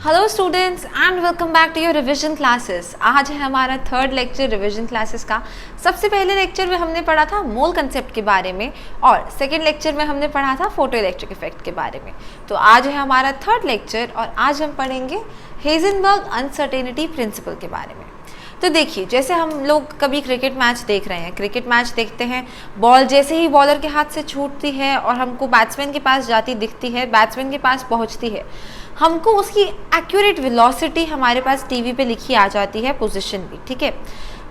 Hello students and welcome back to your revision classes. आज है हमारा थर्ड लेक्चर रिवीजन क्लासेस का। सबसे पहले लेक्चर में हमने पढ़ा था मोल कंसेप्ट के बारे में और सेकंड लेक्चर में हमने पढ़ा था फोटो इलेक्ट्रिक इफेक्ट के बारे में। तो आज है हमारा थर्ड लेक्चर और आज हम पढ़ेंगे हेजनबर्ग अनसर्टेनिटी प्रिंसिपल के बारे में। तो देखिए, जैसे हम लोग कभी क्रिकेट मैच देख रहे हैं, क्रिकेट मैच देखते हैं, बॉल जैसे ही बॉलर के हाथ से छूटती है और हमको बैट्समैन के पास जाती दिखती है, बैट्समैन के पास पहुंचती है, हमको उसकी एक्यूरेट वेलोसिटी हमारे पास टीवी पे लिखी आ जाती है, पोजीशन भी, ठीक है।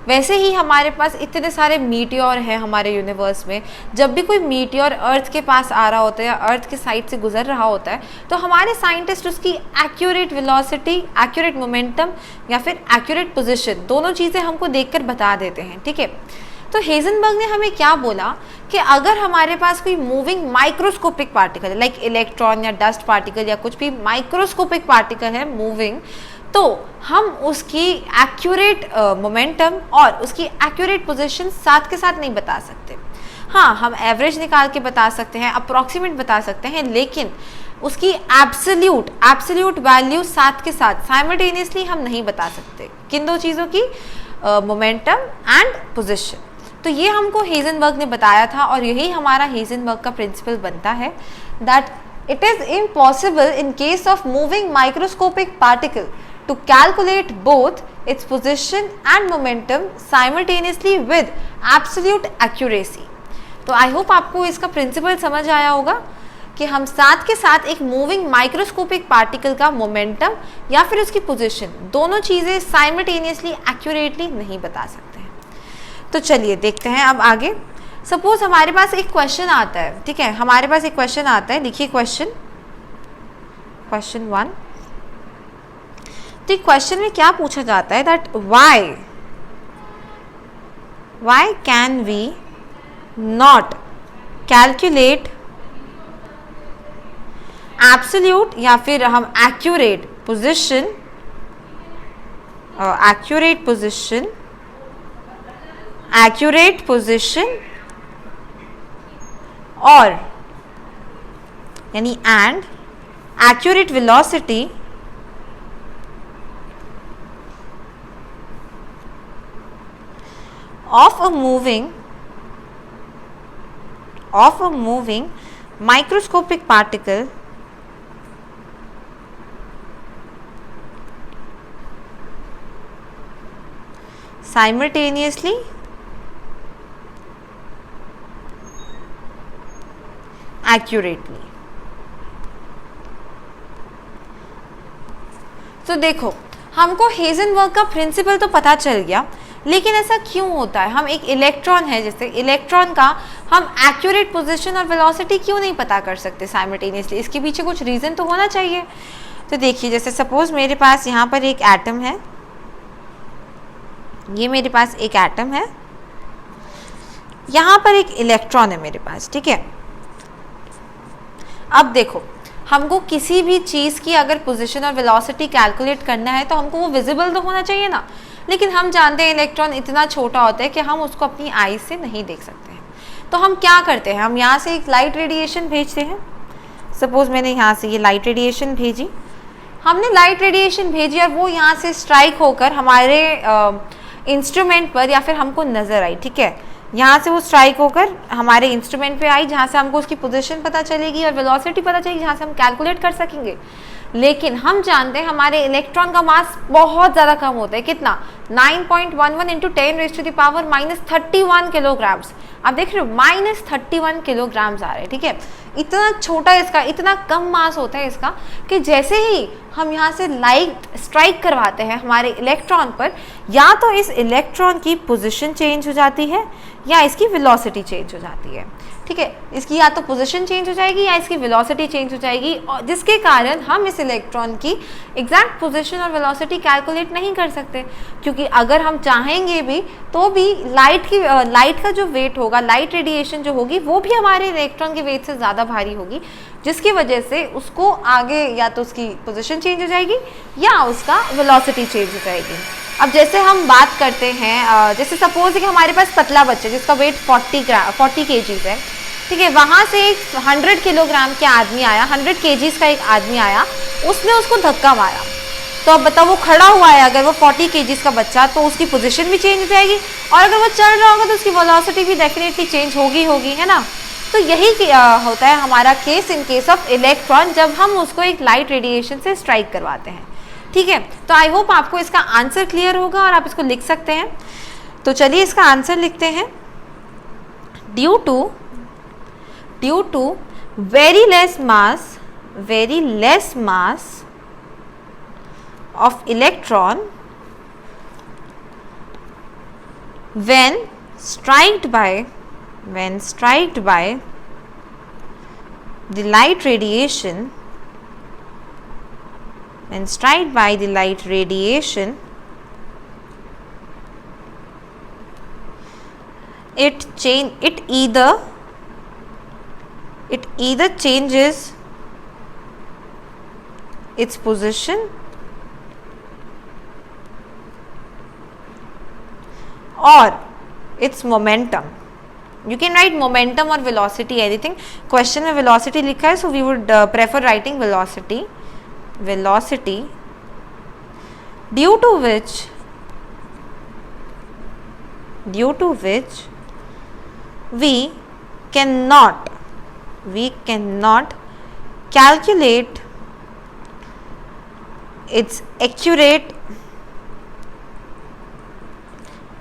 वैसे ही हमारे पास इतने सारे मीटियोर हैं हमारे यूनिवर्स में। जब भी कोई मीटियोर अर्थ के पास आ रहा होता है या अर्थ के साइड से गुजर रहा होता है तो हमारे साइंटिस्ट उसकी एक्यूरेट वेलोसिटी, एक्यूरेट मोमेंटम या फिर एक्यूरेट पोजीशन, दोनों चीज़ें हमको देखकर बता देते हैं, ठीक है। तो हेजनबर्ग ने हमें क्या बोला कि अगर हमारे पास कोई मूविंग माइक्रोस्कोपिक पार्टिकल है, लाइक इलेक्ट्रॉन या डस्ट पार्टिकल या कुछ भी माइक्रोस्कोपिक पार्टिकल है मूविंग, तो हम उसकी एक्यूरेट मोमेंटम और उसकी एक्यूरेट पोजीशन साथ के साथ नहीं बता सकते। हाँ, हम एवरेज निकाल के बता सकते हैं, अप्रॉक्सीमेट बता सकते हैं, लेकिन उसकी एब्सोल्यूट वैल्यू साथ के साथ साइमल्टेनियसली हम नहीं बता सकते। किन दो चीज़ों की? Momentum and position. तो ये हमको हेजनबर्ग ने बताया था और यही हमारा हेजनबर्ग का प्रिंसिपल बनता है, that it is impossible in case of moving microscopic particle to calculate both its position and momentum simultaneously with absolute accuracy। तो आई होप आपको इसका प्रिंसिपल समझ आया होगा कि हम साथ के साथ एक मूविंग माइक्रोस्कोपिक पार्टिकल का मोमेंटम या फिर उसकी पोजीशन, दोनों चीज़ें साइमल्टेनियसली एक्यूरेटली नहीं बता सकते हैं। तो चलिए देखते हैं अब आगे। सपोज हमारे पास एक क्वेश्चन आता है, ठीक है, हमारे पास एक क्वेश्चन आता है, लिखिए क्वेश्चन 1। तो क्वेश्चन में क्या पूछा जाता है, that why can we not calculate absolute या फिर हम एक्यूरेट पोजीशन और यानी and accurate velocity of a moving microscopic particle simultaneously accurately। तो देखो, हमको हेजनबर्ग का प्रिंसिपल तो पता चल गया, लेकिन ऐसा क्यों होता है? हम एक इलेक्ट्रॉन है, जैसे इलेक्ट्रॉन का हम एक्यूरेट पोजीशन और वेलोसिटी क्यों नहीं पता कर सकते साइमल्टेनियसली? इसके पीछे कुछ रीज़न तो होना चाहिए। तो देखिए, जैसे सपोज मेरे पास यहाँ पर एक एटम है, ये मेरे पास एक एटम है, यहाँ पर एक इलेक्ट्रॉन है मेरे पास, ठीक है। अब देखो, हमको किसी भी चीज़ की अगर पोजीशन और वेलोसिटी कैलकुलेट करना है तो हमको वो विजिबल तो होना चाहिए ना, लेकिन हम जानते हैं इलेक्ट्रॉन इतना छोटा होता है कि हम उसको अपनी आई से नहीं देख सकते हैं। तो हम क्या करते हैं, हम यहाँ से एक लाइट रेडिएशन भेजते हैं। सपोज मैंने यहाँ से ये लाइट रेडिएशन भेजी, हमने लाइट रेडिएशन भेजी और वो यहाँ से स्ट्राइक होकर हमारे इंस्ट्रूमेंट पर या फिर हमको नज़र आई, ठीक है। यहाँ से वो स्ट्राइक होकर हमारे इंस्ट्रूमेंट पे आई, जहाँ से हमको उसकी पोजीशन पता चलेगी और वेलोसिटी पता चलेगी, जहाँ से हम कैलकुलेट कर सकेंगे। लेकिन हम जानते हैं हमारे इलेक्ट्रॉन का मास बहुत ज़्यादा कम होता है। कितना? 9.11 इंटू 10⁻⁻31 किलोग्राम्स। आप देख रहे हो, -31 किलोग्राम्स आ रहे हैं, ठीक है। इतना छोटा इसका, इतना कम मास होता है इसका कि जैसे ही हम यहाँ से लाइट स्ट्राइक करवाते हैं हमारे इलेक्ट्रॉन पर, या तो इस इलेक्ट्रॉन की पोजीशन चेंज हो जाती है या इसकी वेलोसिटी चेंज हो जाती है, ठीक है। इसकी या तो पोजीशन चेंज हो जाएगी या इसकी वेलोसिटी चेंज हो जाएगी, और जिसके कारण हम इस इलेक्ट्रॉन की एग्जैक्ट पोजीशन और वेलोसिटी कैलकुलेट नहीं कर सकते। क्योंकि अगर हम चाहेंगे भी तो भी लाइट का जो वेट होगा, लाइट रेडिएशन जो होगी, वो भी हमारे इलेक्ट्रॉन के वेट से ज़्यादा भारी होगी, जिसकी वजह से उसको आगे या तो उसकी पोजीशन चेंज हो जाएगी या उसका वेलोसिटी चेंज हो जाएगी। अब जैसे हम बात करते हैं, जैसे सपोज कि हमारे पास पतला बच्चा जिसका वेट 40 केजीज है, ठीक है, वहाँ से एक 100 किलोग्राम के आदमी आया, 100 केजीज का एक आदमी आया, उसने उसको धक्का मारा। तो अब बताओ वो खड़ा हुआ है अगर वो 40 kg का बच्चा, तो उसकी पोजीशन भी चेंज हो जाएगी, और अगर वो चल रहा होगा तो उसकी वेलोसिटी भी डेफिनेटली चेंज होगी, है ना। तो यही होता है हमारा case in case of electron, जब हम उसको एक लाइट रेडिएशन से स्ट्राइक करवाते हैं। ठीक है, तो आई होप आपको इसका आंसर क्लियर होगा और आप इसको लिख सकते हैं। तो चलिए इसका आंसर लिखते हैं। Due to very less mass of electron when striked by the light radiation, it either changes its position or its momentum. You can write momentum or velocity, anything. Question में velocity लिखा है, so we would prefer writing velocity, due to which we cannot calculate its accurate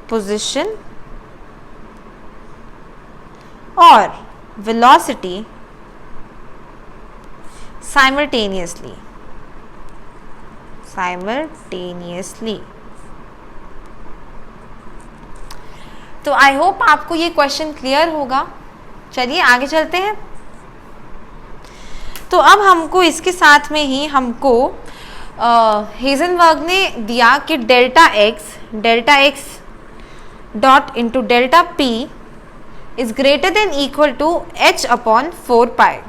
position or velocity simultaneously. तो I hope आपको ये question clear होगा। चलिए आगे चलते हैं। तो अब हमको इसके साथ में ही हमको हेजनबर्ग ने दिया कि delta x dot into delta p is greater than equal to h upon 4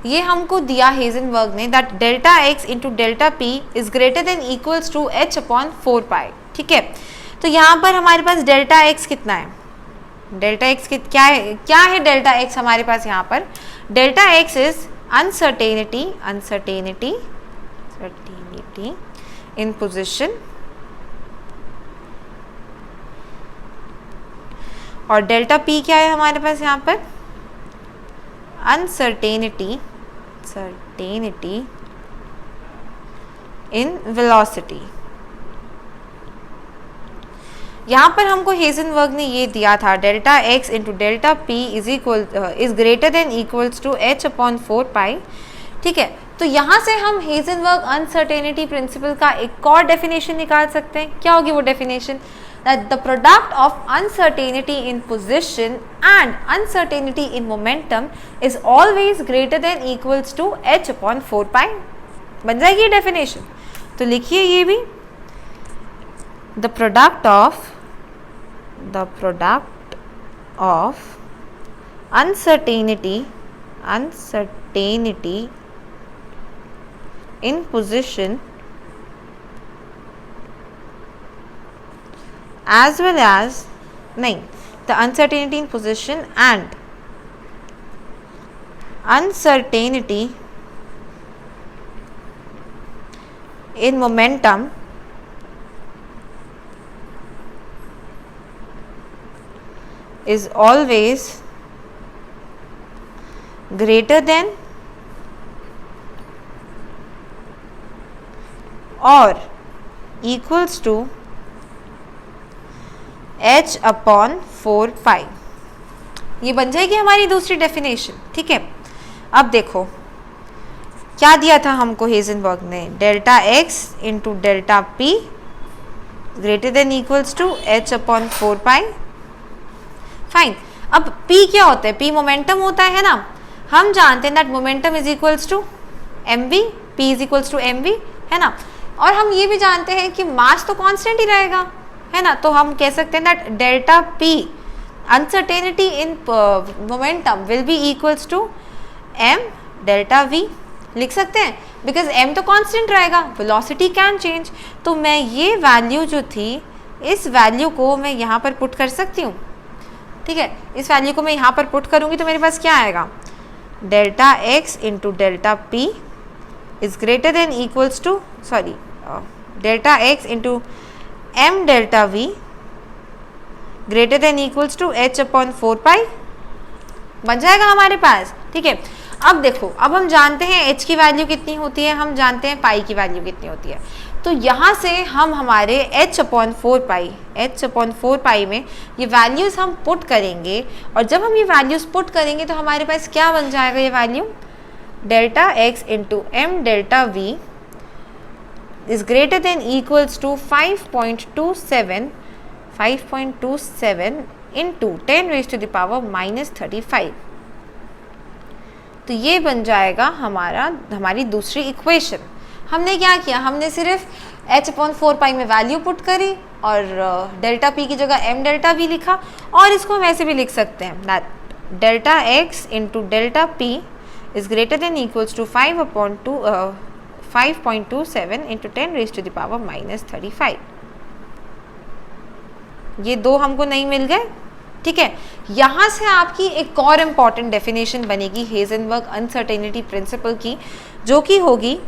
ये हमको दिया हेजनबर्ग ने, that delta x into delta p is greater than equals to h upon 4 ठीक है। तो यहाँ पर हमारे पास डेल्टा एक्स कितना है, डेल्टा एक्स क्या है डेल्टा एक्स हमारे पास यहाँ पर delta x is uncertainty in position, और डेल्टा पी क्या है हमारे पास यहाँ पर अनसर्टेनिटी इन वेलोसिटी। यहाँ पर हमको हेजनबर्ग ने ये दिया था delta x into delta p is greater than equals to h upon 4 ठीक है। तो यहाँ से हम हेजनबर्ग अनसर्टेनिटी प्रिंसिपल का एक और डेफिनेशन निकाल सकते हैं। क्या होगी वो definition, that the product of uncertainty in position and uncertainty in momentum is always greater than equals to h upon 4 बन जाएगी ये डेफिनेशन। तो लिखिए ये भी, the product of uncertainty in position as well as the uncertainty in position and uncertainty in momentum is always greater than or equals to h upon 4 ये बन जाएगी हमारी दूसरी डेफिनेशन। ठीक है, अब देखो क्या दिया था हमको हेजनबर्ग ने, delta x into delta p greater than equals to h upon 4 fine. अब p क्या होता है, p मोमेंटम होता है ना, हम जानते हैं that momentum is equals to mv, p is equals to mv है ना, और हम ये भी जानते हैं कि मास तो कांस्टेंट ही रहेगा है ना, तो हम कह सकते हैं that delta p uncertainty in momentum will be equals to m delta v लिख सकते हैं, बिकॉज m तो कांस्टेंट रहेगा, वेलोसिटी कैन चेंज। तो मैं ये वैल्यू जो थी इस वैल्यू को मैं यहाँ पर पुट कर सकती हूँ। ठीक है, इस वैल्यू को मैं यहाँ पर पुट करूँगी तो मेरे पास क्या आएगा, delta x into delta p is greater than equals to delta x into M delta v greater than equals to h upon 4 pi बन जाएगा हमारे पास। ठीक है, अब देखो, अब हम जानते हैं h की वैल्यू कितनी होती है, हम जानते हैं पाई की वैल्यू कितनी होती है, तो यहाँ से हम हमारे h अपॉन 4 पाई में ये वैल्यूज़ हम पुट करेंगे, और जब हम ये वैल्यूज़ पुट करेंगे तो हमारे पास क्या बन जाएगा ये value, delta x into M delta we is greater than equals to 5.27 into 10 raise to the power -35। तो ये बन जाएगा हमारी दूसरी इक्वेशन। हमने क्या किया, हमने सिर्फ h अपॉन 4 पाई में वैल्यू पुट करी और डेल्टा p की जगह m डेल्टा v लिखा, और इसको हम ऐसे भी लिख सकते हैं that delta x into delta p is greater than equals to 5.27 into 10 raise to the power -35। ये दो हमको नहीं मिल गए। ठीक है, यहाँ से आपकी एक और इम्पॉर्टेंट डेफिनेशन बनेगी हेजनबर्ग अनसर्टेनिटी प्रिंसिपल की, जो कि होगी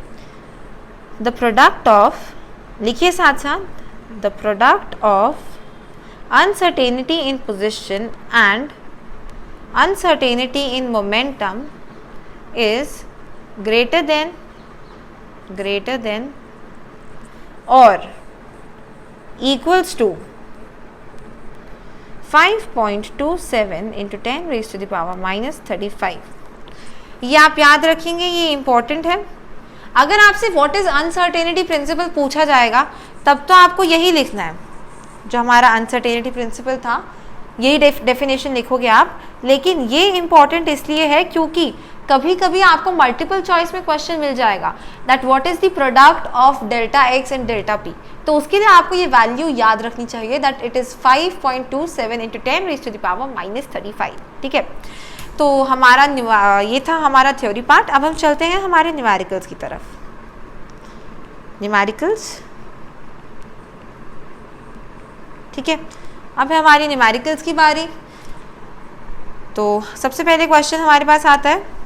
द प्रोडक्ट ऑफ, लिखिए साथ साथ, the product of uncertainty in position and uncertainty in momentum is greater than और equals to 5.27 into 10 raise to the power -35। ये आप याद रखेंगे, ये इंपॉर्टेंट है। अगर आपसे व्हाट इज अनसर्टेनिटी प्रिंसिपल पूछा जाएगा तब तो आपको यही लिखना है, जो हमारा अनसर्टेनिटी प्रिंसिपल था यही डेफिनेशन लिखोगे आप। लेकिन ये इंपॉर्टेंट इसलिए है क्योंकि कभी कभी आपको मल्टीपल चॉइस में क्वेश्चन मिल जाएगा that what is the product of delta x and delta p, तो उसके लिए आपको ये वैल्यू याद रखनी चाहिए that it is 5.27 into 10 raise to the power -35। ठीक है, तो हमारा ये था हमारा थ्योरी पार्ट। अब हम चलते हैं हमारे न्यूमेरिकल्स की तरफ। न्यूमेरिकल्स, ठीक है, अब है हमारी न्यूमेरिकल्स की बारी। तो सबसे पहले क्वेश्चन हमारे पास आता है,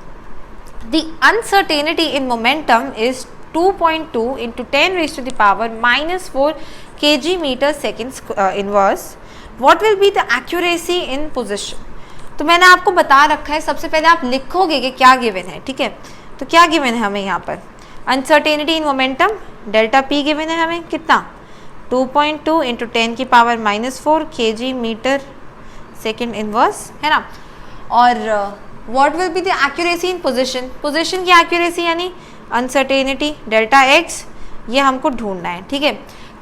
the uncertainty in momentum is 2.2 into 10 raise to the power -4 kg metre second inverse, what will be the accuracy in position. तो मैंने आपको बता रखा है, सबसे पहले आप लिखोगे कि क्या गिवन है। ठीक है, तो क्या गिवन है हमें यहाँ पर, uncertainty in momentum delta P given है हमें कितना, 2.2 इंटू 10 की power -4 kg metre second inverse, है ना। और what will be the accuracy in position, position की एक्यूरेसी यानी अनसर्टेनिटी डेल्टा एक्स, ये हमको ढूंढना है। ठीक है,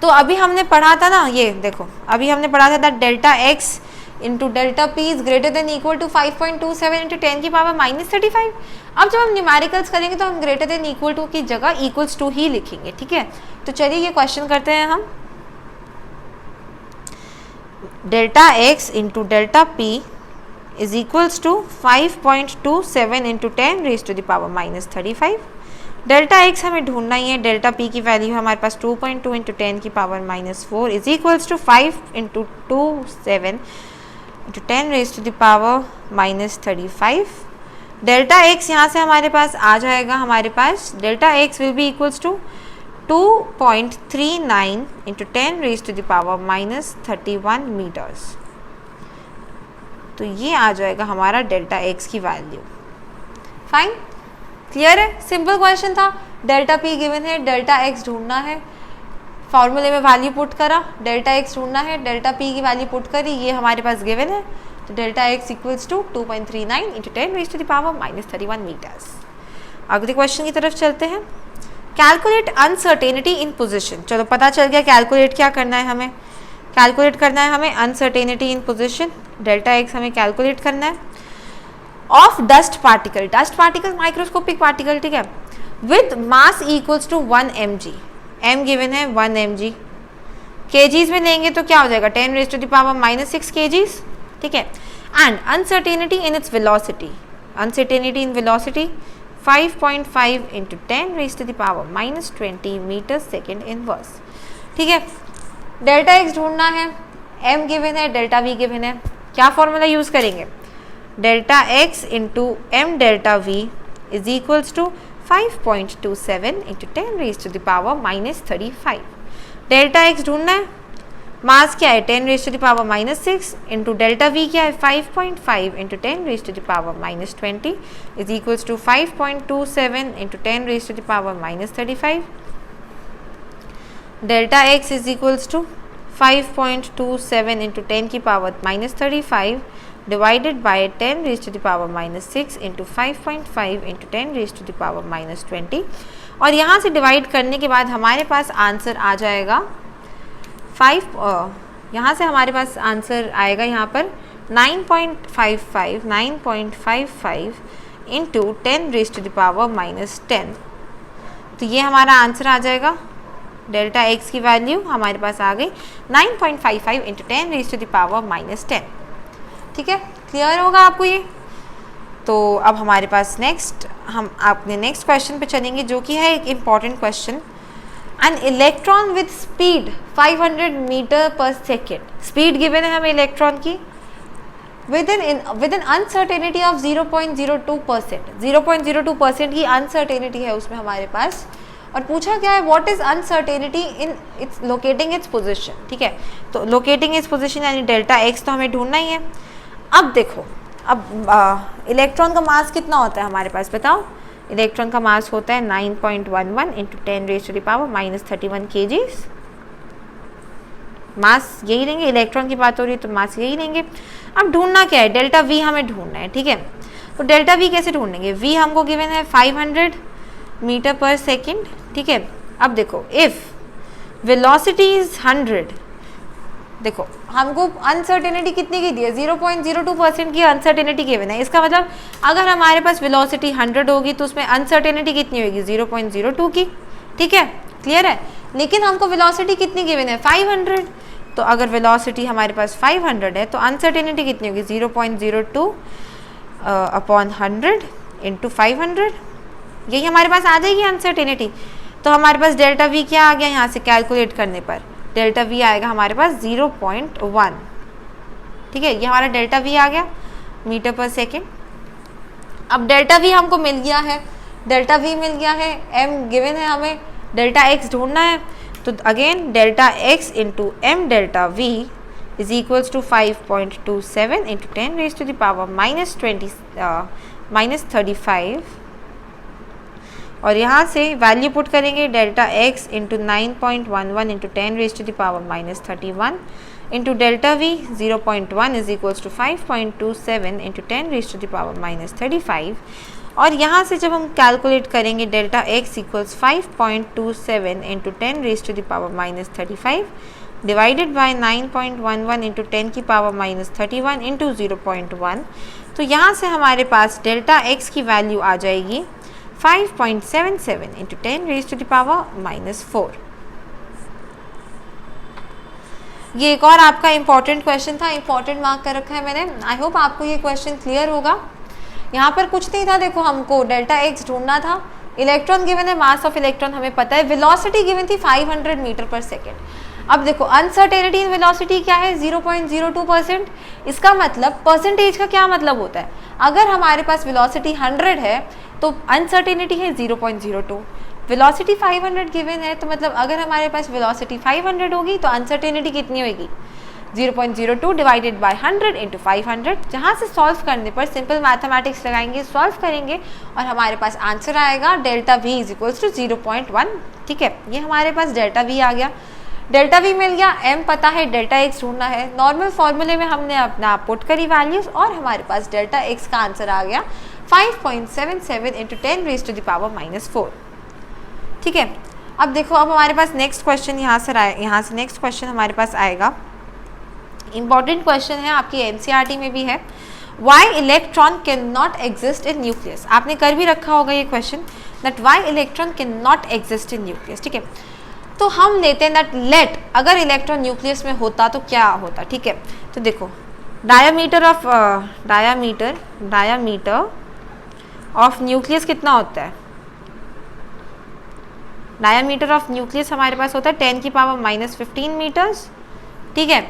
तो अभी हमने पढ़ा था ना, ये देखो अभी हमने पढ़ा था that delta x into delta p is greater than equal to 5.27 into 10 की पावर -35। अब जब हम न्यूमेरिकल्स करेंगे तो हम ग्रेटर देन इक्वल टू की जगह इक्वल्स टू ही लिखेंगे। ठीक है, तो चलिए ये क्वेश्चन करते हैं हम। Delta x into delta p is equals to 5.27 into 10 raise to the power -35। Delta x हमें ढूंढना ही है, डेल्टा पी की वैल्यू हमारे पास 2.2 इंटू 10 की power -4 is equals to 5 into 27 into 10 raise to the power -35। Delta X यहाँ से हमारे पास आ जाएगा, हमारे पास delta X will be equals to 2.39 into 10 raise to the power -31 meters. तो ये आ जाएगा हमारा डेल्टा एक्स की वैल्यू। फाइन, क्लियर है, सिंपल क्वेश्चन था। डेल्टा पी गिवन है, डेल्टा एक्स ढूंढना है, फॉर्मूले में वैल्यू पुट करा, डेल्टा एक्स ढूंढना है, डेल्टा पी की वैल्यू पुट करी, ये हमारे पास गिवन है। तो delta x equals to 2.39 into 10 raise to the power -31 metres. अगले क्वेश्चन की तरफ चलते हैं। Calculate uncertainty in position. चलो पता चल गया कैलकुलेट क्या करना है हमें, कैलकुलेट करना है हमें uncertainty in position, delta x हमें कैलकुलेट करना है of dust particle, dust particle microscopic particle. ठीक है, with mass equals to 1 mg, m given है 1 mg, kgs में लेंगे तो क्या हो जाएगा 10 raise to the power -6 kgs। ठीक है, and uncertainty in its velocity, uncertainty in velocity 5.5 into 10 raise to the power -20 metre second inverse. ठीक है, डेल्टा एक्स ढूंढना है, m गिवन है, डेल्टा v गिवन है, क्या फॉर्मूला यूज़ करेंगे, delta x into M delta v is equals to 5.27 into 10 raise to the power -35। Delta x ढूंढना है, मास क्या है 10 raise to the power -6 into delta V क्या है 5.5 into 10 raise to the power -20 is equals to 5.27 into 10 raise to the power -35। Delta x is equals to 5.27 into 10 की power -35 divided by 10 raise to the power -6 into 5.5 into 10 raise to the power -20। और यहाँ से divide करने के बाद हमारे पास answer आ जाएगा 5, यहाँ से हमारे पास आंसर आएगा यहाँ पर 9.55 into 10 raise to the power -10। तो ये हमारा आंसर आ जाएगा। डेल्टा एक्स की वैल्यू हमारे पास आ गई 9.55 into 10 raise to the power -10। ठीक है, क्लियर होगा आपको ये। तो अब हमारे पास हम अपने नेक्स्ट क्वेश्चन पे चलेंगे, जो कि है एक important question. An electron with speed 500 metre पर सेकेंड, स्पीड गिवन है हमें इलेक्ट्रॉन की विद एन अनसर्टेनिटी ऑफ 0.02%। 0.02% की अनसर्टेनिटी है उसमें हमारे पास, और पूछा क्या है what is uncertainty in it's locating its position. ठीक है, तो लोकेटिंग इट्स पोजीशन यानी डेल्टा एक्स तो हमें ढूंढना ही है। अब देखो, अब इलेक्ट्रॉन का मास कितना होता है हमारे पास बताओ। इलेक्ट्रॉन का मास होता है 9.11 into 10 raise to the power -31 kgs। Mass यही लेंगे, इलेक्ट्रॉन की बात हो रही है तो मास यही लेंगे। अब ढूंढना क्या है, डेल्टा वी हमें ढूंढना है। ठीक है, तो डेल्टा वी कैसे ढूंढेंगे, वी हमको गिवन है 500 मीटर पर सेकेंड। ठीक है, अब देखो इफ वेलोसिटी इज 100, देखो हमको अनसर्टेनिटी कितनी की दी है 0.02% की अनसर्टेनिटी गिवन है। इसका मतलब अगर हमारे पास वेलोसिटी 100 होगी तो उसमें अनसर्टेनिटी कितनी होगी 0.02 की। ठीक है, क्लियर है। लेकिन हमको वेलोसिटी कितनी गिवन है 500, तो अगर वेलोसिटी हमारे पास 500 है तो अनसर्टेनिटी कितनी होगी 0.02 अपॉन 100 इंटू 500, यही हमारे पास आ जाएगी अनसर्टेनिटी। तो हमारे पास डेल्टा वी क्या आ गया, यहाँ से कैलकुलेट करने पर डेल्टा वी आएगा हमारे पास 0.1। ठीक है, ये हमारा डेल्टा वी आ गया मीटर पर सेकेंड। अब डेल्टा वी हमको मिल गया है, डेल्टा वी मिल गया है, एम गिवन है, हमें डेल्टा एक्स ढूंढना है। तो again delta x into M delta we is equals to 5.27 into 10 raise to the power -35, और यहाँ से वैल्यू पुट करेंगे delta x into 9.11 into 10 raise to the power -31 into delta V 0.1 is equals to 5.27 into 10 raise to the power -35, और यहाँ से जब हम calculate करेंगे delta x equals 5.27 into 10 raise to the power -35 divided bye 9.11 into 10 की power -31 into 0.1, तो यहाँ से हमारे पास डेल्टा एक्स की वैल्यू आ जाएगी 5.77 into 10 raise to the power -4। ये एक और आपका इंपॉर्टेंट क्वेश्चन था, इंपॉर्टेंट मार्क कर रखा है मैंने। आई होप आपको ये क्वेश्चन क्लियर होगा। यहाँ पर कुछ नहीं था, देखो हमको डेल्टा एक्स ढूंढना था, इलेक्ट्रॉन गिवन है, मास ऑफ इलेक्ट्रॉन हमें पता है, वेलोसिटी गिवन थी 500 मीटर पर सेकेंड। अब देखो अनसर्टेनिटी इन वेलोसिटी क्या है 0.02%। इसका मतलब परसेंटेज का क्या मतलब होता है, अगर हमारे पास वेलोसिटी 100 है तो अनसर्टेनिटी है 0.02, वेलोसिटी 500 गिवन है, तो मतलब अगर हमारे पास वेलोसिटी 500 होगी तो अनसर्टेनिटी कितनी होगी 0.02 डिवाइडेड बाय 100 इंटू 500। जहाँ से सॉल्व करने पर सिंपल मैथमेटिक्स लगाएंगे, सॉल्व करेंगे और हमारे पास आंसर आएगा delta we is equals to 0.1। ठीक है, ये हमारे पास डेल्टा वी आ गया, डेल्टा वी मिल गया, एम पता है, डेल्टा एक्स ढूंढना है। नॉर्मल फॉर्मूले में हमने अपना पुट करी वैल्यूज और हमारे पास डेल्टा एक्स का आंसर आ गया 5.77 into 10 raise to the power -4। ठीक है, अब देखो अब हमारे पास नेक्स्ट क्वेश्चन यहाँ से नेक्स्ट क्वेश्चन हमारे पास आएगा, इंपॉर्टेंट क्वेश्चन है, आपकी एनसीईआरटी में भी है। Why electron can not exist in nucleus, आपने कर भी रखा होगा ये question, that why electron can not exist in nucleus. ठीक है, तो हम लेते हैं दैट लेट अगर इलेक्ट्रॉन न्यूक्लियस में होता तो क्या होता। ठीक है, तो देखो डायामीटर ऑफ न्यूक्लियस कितना होता है, डायामीटर ऑफ न्यूक्लियस हमारे पास होता है 10 की पावर -15 मीटर्स। ठीक है,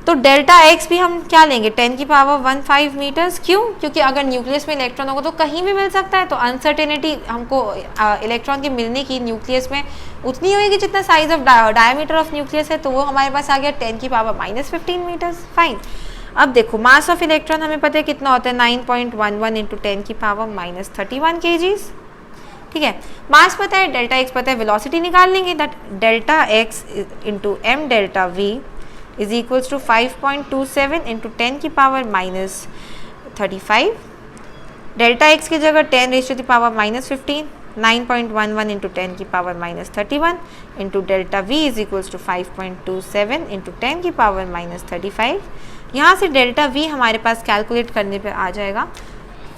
तो डेल्टा एक्स भी हम क्या लेंगे 10 की पावर 15 मीटर्स। क्यों? क्योंकि अगर न्यूक्लियस में इलेक्ट्रॉन होगा तो कहीं भी मिल सकता है, तो अनसर्टेनिटी हमको इलेक्ट्रॉन के मिलने की न्यूक्लियस में उतनी होगी जितना size of diameter of nucleus है, तो वो हमारे पास आ गया 10 की पावर -15 मीटर्स। फाइन। अब देखो मास ऑफ इलेक्ट्रॉन हमें पता है कितना होता है 9.11 इंटू 10 की पावर -31 kgs। ठीक है, मास पता है, डेल्टा एक्स पता है, वेलोसिटी निकाल लेंगे, that delta x into M delta we is equals to 5.27 into 10 की पावर -35। डेल्टा एक्स की जगह 10 raise to the power -15, 9.11 into 10 की power -31 into delta we is equals to 5.27 into 10 की पावर -35। यहाँ से डेल्टा वी हमारे पास कैलकुलेट करने पे आ जाएगा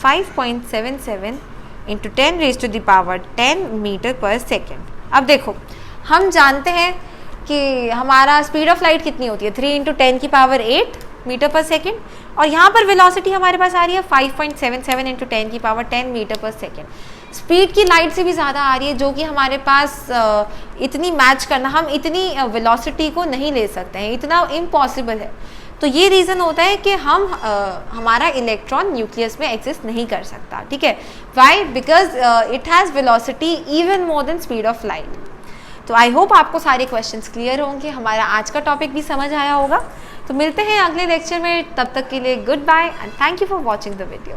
5.77 into 10 raise to the power 10 metre पर सेकेंड। अब देखो हम जानते हैं कि हमारा स्पीड ऑफ लाइट कितनी होती है 3 इंटू 10 की पावर 8 मीटर पर सेकेंड, और यहाँ पर वेलोसिटी हमारे पास आ रही है 5.77 इंटू 10 की पावर 10 मीटर पर सेकेंड। स्पीड की लाइट से भी ज़्यादा आ रही है, जो कि हमारे पास इतनी मैच करना, हम इतनी वेलोसिटी को नहीं ले सकते हैं, इतना इम्पॉसिबल है। तो ये रीज़न होता है कि हमारा इलेक्ट्रॉन न्यूक्लियस में एग्जिस्ट नहीं कर सकता। ठीक है, why? Because it has velocity even more than speed of light. तो आई होप आपको सारे क्वेश्चंस क्लियर होंगे, हमारा आज का टॉपिक भी समझ आया होगा। तो मिलते हैं अगले लेक्चर में, तब तक के लिए good bye and thank you for watching the video.